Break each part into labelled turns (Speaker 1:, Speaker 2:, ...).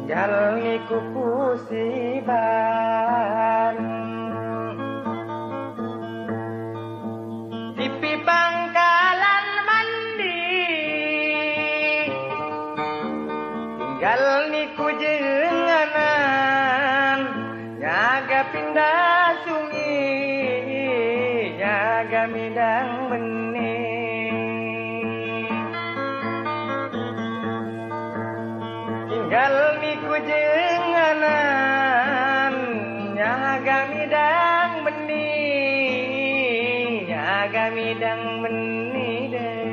Speaker 1: Tinggal niku pusiban Tipi pangkalan mandi Tinggal niku jenganan Nyaga pindah sungi Nyaga midang bening Tinggal niku jenganan Nyaga midang bening Nyaga midang bening deh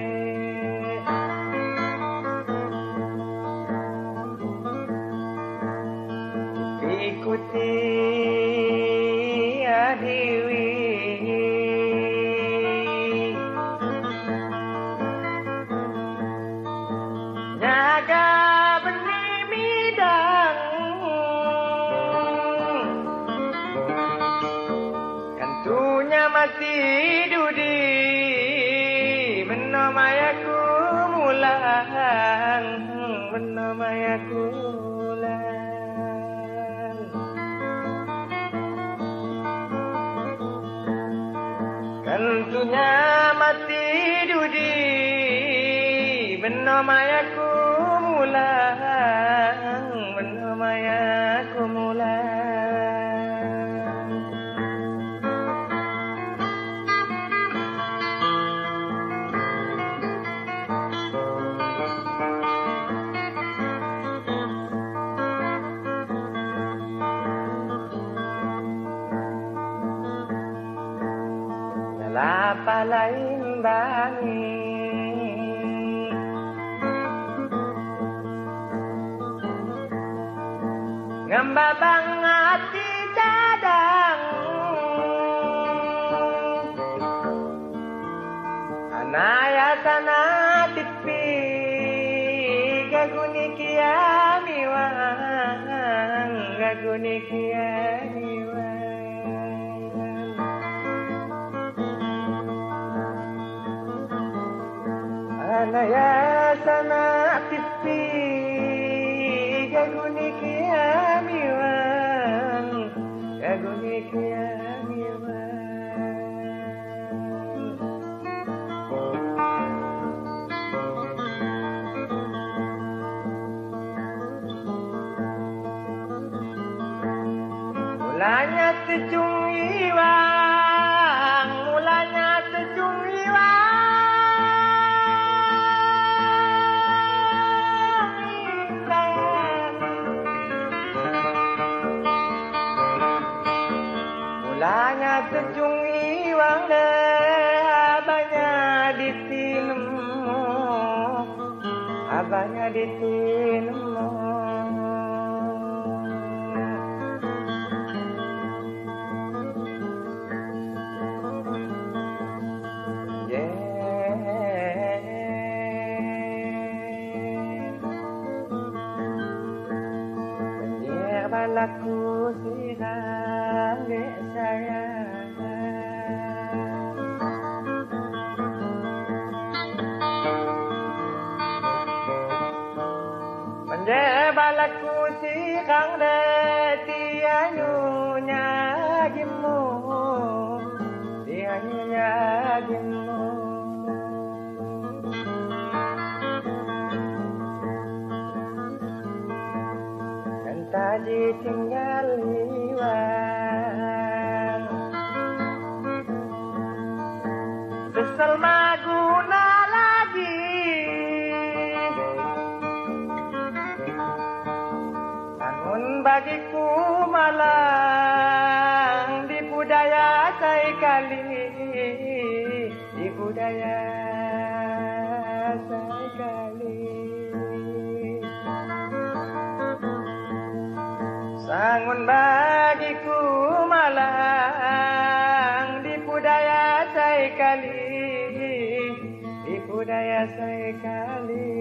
Speaker 1: Ikuti adiwi Nyaga masih dudi menamayaku mulan menamayaku mulan kantunya masih dudi menamayaku mulan menamayaku mulan Lapa lain bani Ngambabang hati cadang Anaya sana tipi Gaguni kiamiwang Gaguni kiamiwang Anaya sana tipi Gaguni kiamiwan Gaguni kiamiwan Mulanya sejung iwang Mulanya sejung iwang Mulanya sejung iwang deh abahnya ditinemu abahnya ditinemu Balaku sidang dek sayang Balaku sidang dek tianyunya gimu Tianyunya gimu Tadi tinggal liwang Sesal maguna lagi Namun bagiku malang Di budaya saya kali Di budaya saya kali Sangun bagiku malang sekali di budaya sekali.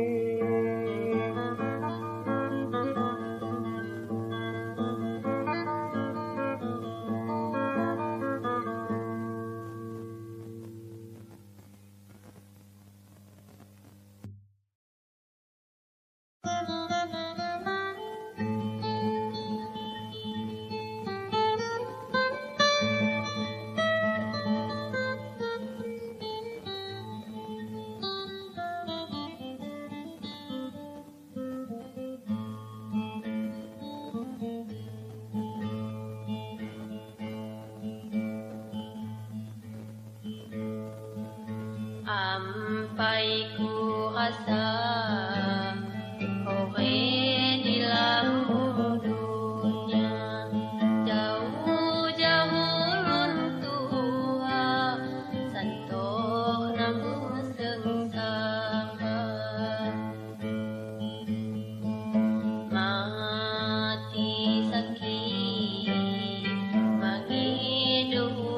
Speaker 2: Sampai ku rasa orang di lambung dunia jauh-jauh runtuh santoh namun sengsara mati sakit mangiduh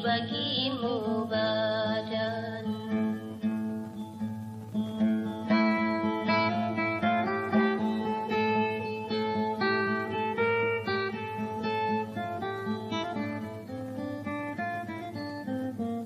Speaker 2: bagi